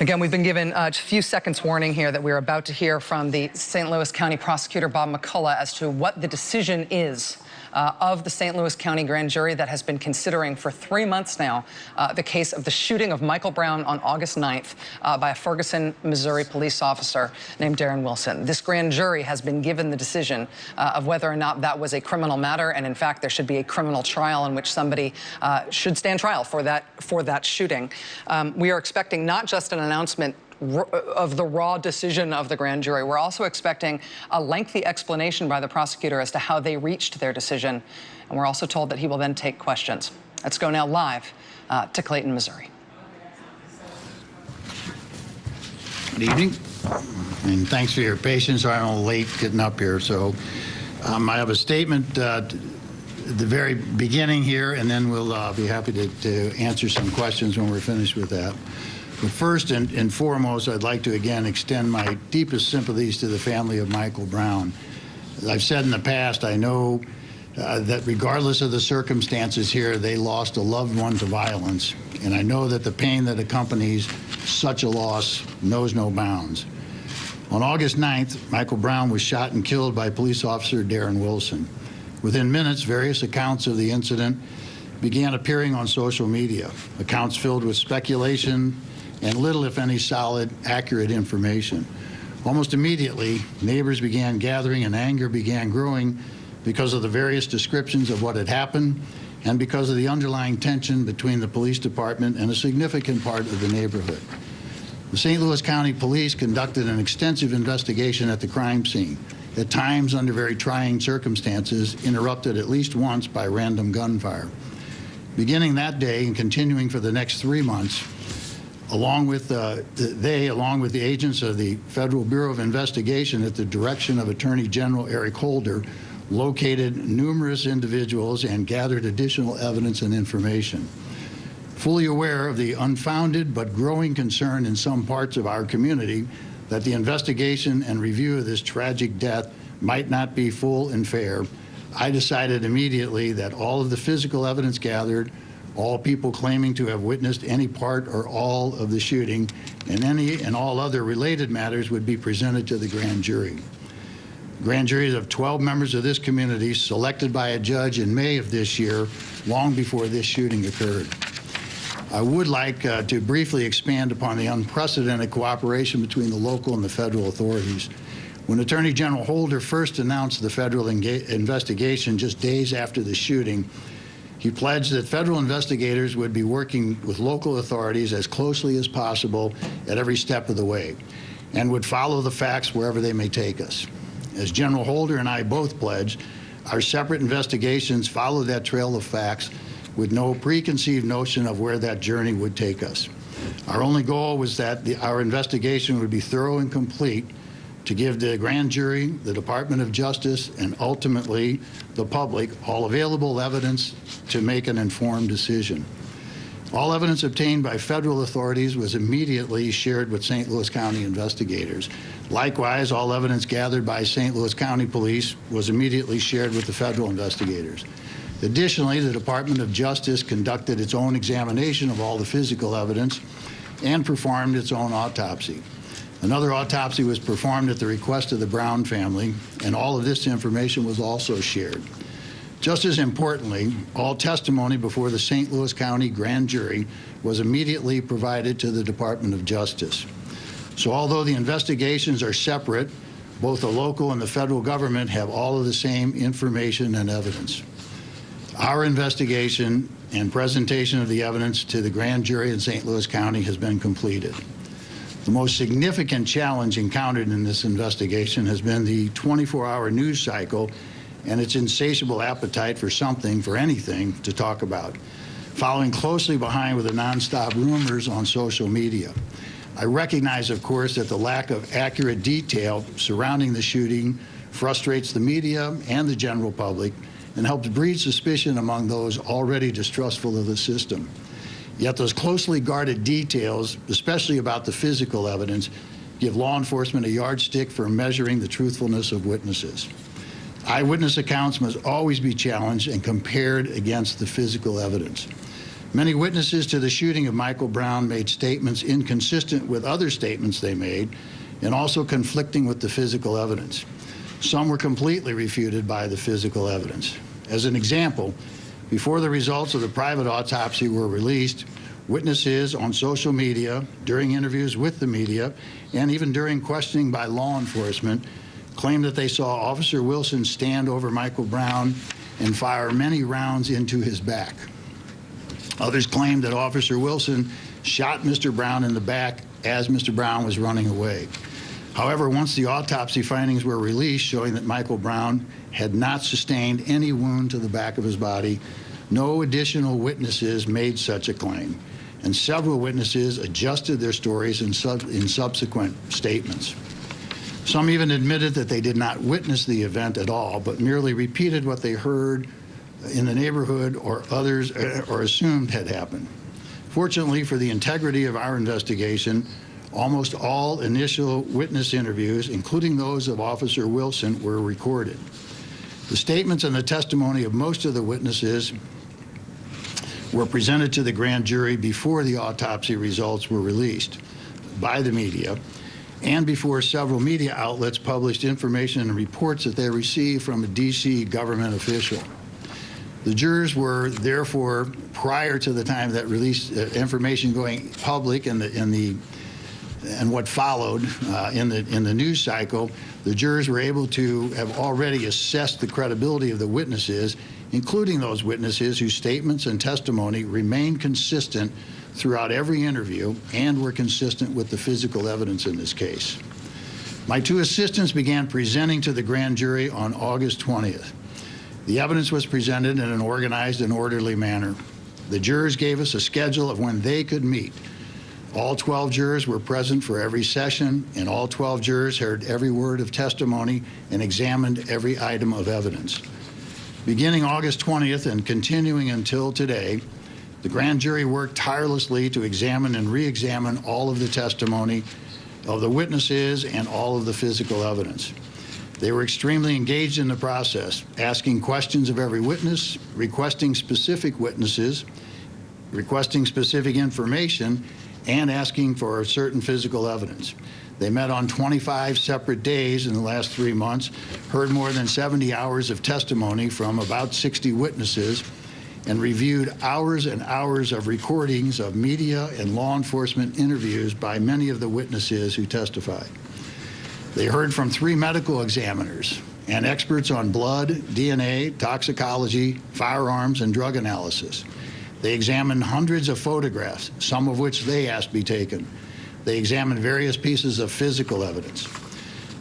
Again, we've been given just a few seconds warning here that we're about to hear from the St. Louis County Prosecutor Bob McCullough as to what the decision is of the St. Louis County Grand Jury that has been considering for 3 months now the case of the shooting of Michael Brown on August 9th by a Ferguson, Missouri police officer named Darren Wilson. This grand jury has been given the decision of whether or not that was a criminal matter, and in fact there should be a criminal trial in which somebody should stand trial for that shooting. We are expecting not just an announcement of the raw decision of the grand jury. We're also expecting a lengthy explanation by the prosecutor as to how they reached their decision. And we're also told that he will then take questions. Let's go now live to Clayton, Missouri. Good evening, and thanks for your patience. I'm a little late getting up here, so I have a statement at the very beginning here, and then we'll be happy to answer some questions when we're finished with that. But first and foremost, I'd like to again extend my deepest sympathies to the family of Michael Brown. As I've said in the past, I know that regardless of the circumstances here, they lost a loved one to violence, and I know that the pain that accompanies such a loss knows no bounds. On August 9th, Michael Brown was shot and killed by police officer Darren Wilson. Within minutes, various accounts of the incident began appearing on social media, accounts filled with speculation and little, if any, solid, accurate information. Almost immediately, neighbors began gathering and anger began growing because of the various descriptions of what had happened and because of the underlying tension between the police department and a significant part of the neighborhood. The St. Louis County Police conducted an extensive investigation at the crime scene, at times under very trying circumstances, interrupted at least once by random gunfire. Beginning that day and continuing for the next 3 months, along with the agents of the Federal Bureau of Investigation at the direction of Attorney General Eric Holder, located numerous individuals and gathered additional evidence and information. Fully aware of the unfounded but growing concern in some parts of our community that the investigation and review of this tragic death might not be full and fair, I decided immediately that all of the physical evidence gathered, all people claiming to have witnessed any part or all of the shooting, and any and all other related matters would be presented to the grand jury. Grand juries of 12 members of this community, selected by a judge in May of this year, long before this shooting occurred. I would like to briefly expand upon the unprecedented cooperation between the local and the federal authorities. When Attorney General Holder first announced the federal investigation just days after the shooting, he pledged that federal investigators would be working with local authorities as closely as possible at every step of the way and would follow the facts wherever they may take us. As General Holder and I both pledged, our separate investigations follow that trail of facts with no preconceived notion of where that journey would take us. Our only goal was that our investigation would be thorough and complete to give the grand jury, the Department of Justice, and ultimately the public all available evidence to make an informed decision. All evidence obtained by federal authorities was immediately shared with St. Louis County investigators. Likewise, all evidence gathered by St. Louis County Police was immediately shared with the federal investigators. Additionally, the Department of Justice conducted its own examination of all the physical evidence and performed its own autopsy. Another autopsy was performed at the request of the Brown family, and all of this information was also shared. Just as importantly, all testimony before the St. Louis County Grand Jury was immediately provided to the Department of Justice. So although the investigations are separate, both the local and the federal government have all of the same information and evidence. Our investigation and presentation of the evidence to the grand jury in St. Louis County has been completed. The most significant challenge encountered in this investigation has been the 24-hour news cycle and its insatiable appetite for something, for anything, to talk about, following closely behind with the nonstop rumors on social media. I recognize, of course, that the lack of accurate detail surrounding the shooting frustrates the media and the general public and helps breed suspicion among those already distrustful of the system. Yet those closely guarded details, especially about the physical evidence, give law enforcement a yardstick for measuring the truthfulness of witnesses. Eyewitness accounts must always be challenged and compared against the physical evidence. Many witnesses to the shooting of Michael Brown made statements inconsistent with other statements they made and also conflicting with the physical evidence. Some were completely refuted by the physical evidence. As an example, before the results of the private autopsy were released, witnesses on social media, during interviews with the media, and even during questioning by law enforcement, claimed that they saw Officer Wilson stand over Michael Brown and fire many rounds into his back. Others claimed that Officer Wilson shot Mr. Brown in the back as Mr. Brown was running away. However, once the autopsy findings were released showing that Michael Brown had not sustained any wound to the back of his body, no additional witnesses made such a claim, and several witnesses adjusted their stories in subsequent statements. Some even admitted that they did not witness the event at all, but merely repeated what they heard in the neighborhood or others or assumed had happened. Fortunately for the integrity of our investigation, almost all initial witness interviews, including those of Officer Wilson, were recorded. The statements and the testimony of most of the witnesses were presented to the grand jury before the autopsy results were released by the media and before several media outlets published information and reports that they received from a D.C. government official. The jurors were therefore, prior to the time that released information going public and what followed in the news cycle, the jurors were able to have already assessed the credibility of the witnesses, including those witnesses whose statements and testimony remained consistent throughout every interview and were consistent with the physical evidence in this case. My two assistants began presenting to the grand jury on August 20th. The evidence was presented in an organized and orderly manner. The jurors gave us a schedule of when they could meet. All 12 jurors were present for every session, and all 12 jurors heard every word of testimony and examined every item of evidence. Beginning August 20th and continuing until today, the grand jury worked tirelessly to examine and re-examine all of the testimony of the witnesses and all of the physical evidence. They were extremely engaged in the process, asking questions of every witness, requesting specific witnesses, requesting specific information, and asking for certain physical evidence. They met on 25 separate days in the last 3 months, heard more than 70 hours of testimony from about 60 witnesses, and reviewed hours and hours of recordings of media and law enforcement interviews by many of the witnesses who testified. They heard from 3 medical examiners and experts on blood, DNA, toxicology, firearms, and drug analysis. They examined hundreds of photographs, some of which they asked be taken. They examined various pieces of physical evidence.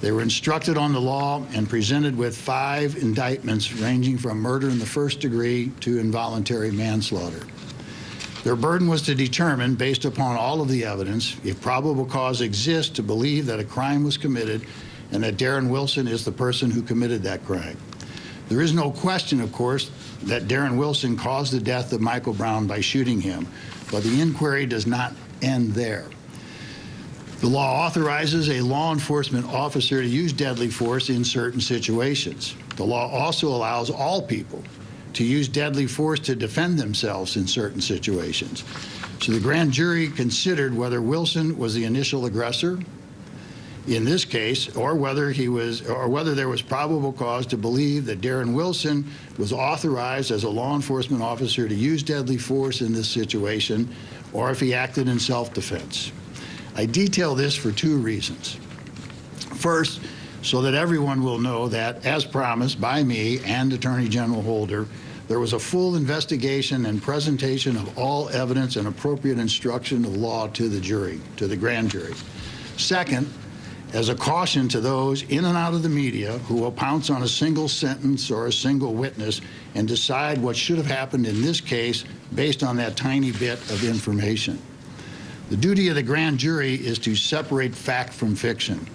They were instructed on the law and presented with 5 indictments ranging from murder in the first degree to involuntary manslaughter. Their burden was to determine, based upon all of the evidence, if probable cause exists to believe that a crime was committed and that Darren Wilson is the person who committed that crime. There is no question, of course, that Darren Wilson caused the death of Michael Brown by shooting him, but the inquiry does not end there. The law authorizes a law enforcement officer to use deadly force in certain situations. The law also allows all people to use deadly force to defend themselves in certain situations. So the grand jury considered whether Wilson was the initial aggressor in this case, or whether there was probable cause to believe that Darren Wilson was authorized as a law enforcement officer to use deadly force in this situation, or if he acted in self-defense. I detail this for 2 reasons. First, so that everyone will know that, as promised by me and Attorney General Holder, there was a full investigation and presentation of all evidence and appropriate instruction of law to the jury, to the grand jury. Second, as a caution to those in and out of the media who will pounce on a single sentence or a single witness and decide what should have happened in this case based on that tiny bit of information. The duty of the grand jury is to separate fact from fiction.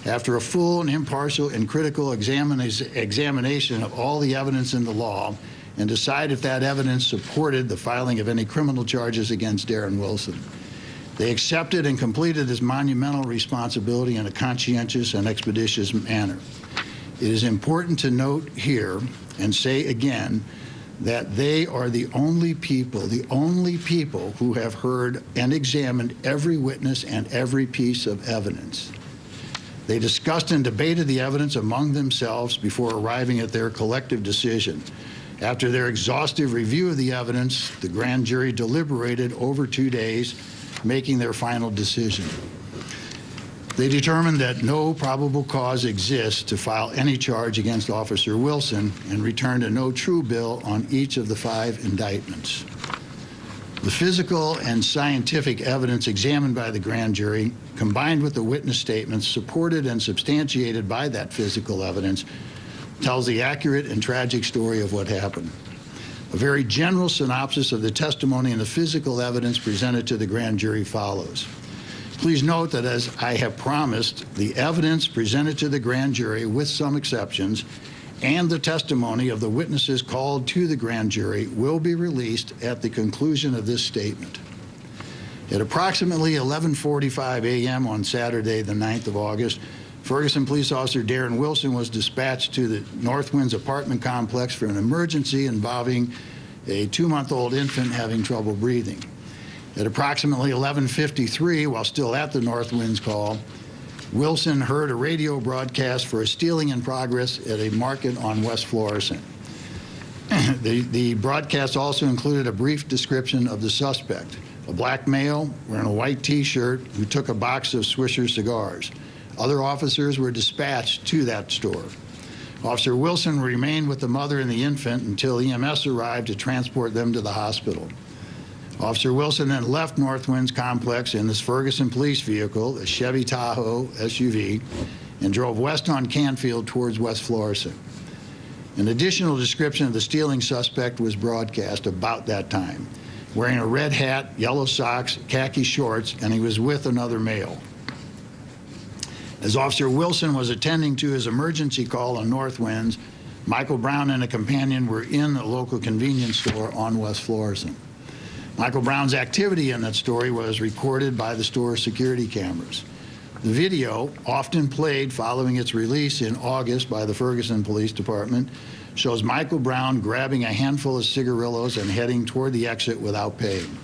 After a full and impartial and critical examination of all the evidence in the law, and decide if that evidence supported the filing of any criminal charges against Darren Wilson. They accepted and completed this monumental responsibility in a conscientious and expeditious manner. It is important to note here, and say again, that they are the only people who have heard and examined every witness and every piece of evidence. They discussed and debated the evidence among themselves before arriving at their collective decision. After their exhaustive review of the evidence, the grand jury deliberated over 2 days, making their final decision. They determined that no probable cause exists to file any charge against Officer Wilson and returned a no true bill on each of the 5 indictments. The physical and scientific evidence examined by the grand jury, combined with the witness statements supported and substantiated by that physical evidence, tells the accurate and tragic story of what happened. A very general synopsis of the testimony and the physical evidence presented to the grand jury follows. Please note that, as I have promised, the evidence presented to the grand jury, with some exceptions, and the testimony of the witnesses called to the grand jury will be released at the conclusion of this statement. At approximately 11:45 a.m. on Saturday, the 9th of August, Ferguson Police Officer Darren Wilson was dispatched to the Northwinds apartment complex for an emergency involving a 2-month-old infant having trouble breathing. At approximately 11:53, while still at the Northwinds call, Wilson heard a radio broadcast for a stealing in progress at a market on West Florissant. The broadcast also included a brief description of the suspect, a black male wearing a white T-shirt who took a box of Swisher cigars. Other officers were dispatched to that store. Officer Wilson remained with the mother and the infant until EMS arrived to transport them to the hospital. Officer Wilson then left Northwinds complex in this Ferguson police vehicle, a Chevy Tahoe SUV, and drove west on Canfield towards West Florissant. An additional description of the stealing suspect was broadcast about that time, wearing a red hat, yellow socks, khaki shorts, and he was with another male. As Officer Wilson was attending to his emergency call on Northwinds, Michael Brown and a companion were in a local convenience store on West Florissant. Michael Brown's activity in that story was recorded by the store's security cameras. The video, often played following its release in August by the Ferguson Police Department, shows Michael Brown grabbing a handful of cigarillos and heading toward the exit without paying.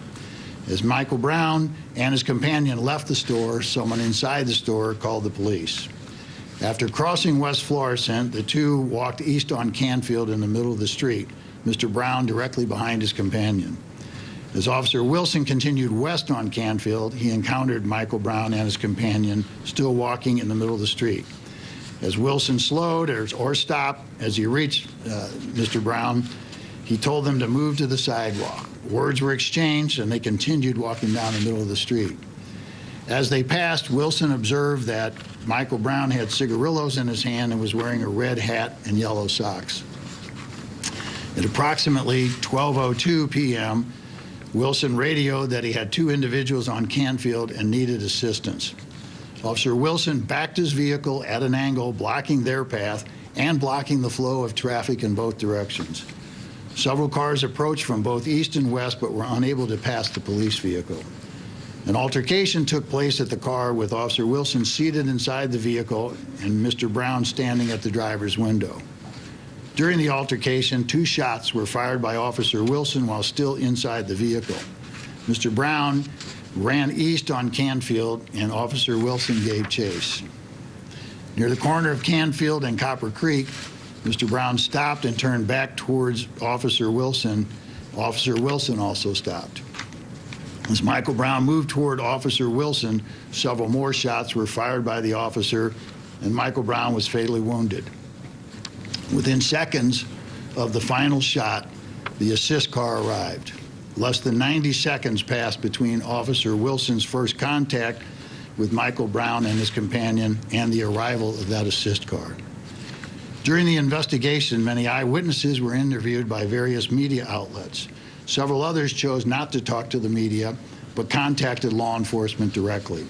As Michael Brown and his companion left the store, someone inside the store called the police. After crossing West Florissant, the two walked east on Canfield in the middle of the street, Mr. Brown directly behind his companion. As Officer Wilson continued west on Canfield, he encountered Michael Brown and his companion still walking in the middle of the street. As Wilson slowed or stopped as he reached Mr. Brown, he told them to move to the sidewalk. Words were exchanged, and they continued walking down the middle of the street. As they passed, Wilson observed that Michael Brown had cigarillos in his hand and was wearing a red hat and yellow socks. At approximately 12:02 p.m., Wilson radioed that he had 2 individuals on Canfield and needed assistance. Officer Wilson backed his vehicle at an angle, blocking their path and blocking the flow of traffic in both directions. Several cars approached from both east and west but were unable to pass the police vehicle. An altercation took place at the car with Officer Wilson seated inside the vehicle and Mr. Brown standing at the driver's window. During the altercation, 2 shots were fired by Officer Wilson while still inside the vehicle. Mr. Brown ran east on Canfield, and Officer Wilson gave chase. Near the corner of Canfield and Copper Creek, Mr. Brown stopped and turned back towards Officer Wilson. Officer Wilson also stopped. As Michael Brown moved toward Officer Wilson, several more shots were fired by the officer, and Michael Brown was fatally wounded. Within seconds of the final shot, the assist car arrived. Less than 90 seconds passed between Officer Wilson's first contact with Michael Brown and his companion and the arrival of that assist car. During the investigation, many eyewitnesses were interviewed by various media outlets. Several others chose not to talk to the media, but contacted law enforcement directly.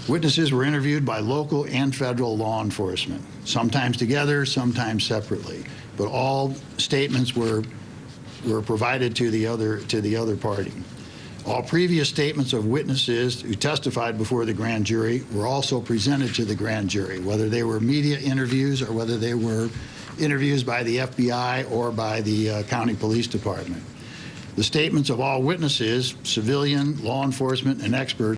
Witnesses were interviewed by local and federal law enforcement, sometimes together, sometimes separately, but all statements were provided to the other party. All previous statements of witnesses who testified before the grand jury were also presented to the grand jury, whether they were media interviews or whether they were interviews by the FBI or by the county police department. The statements of all witnesses, civilian, law enforcement, and experts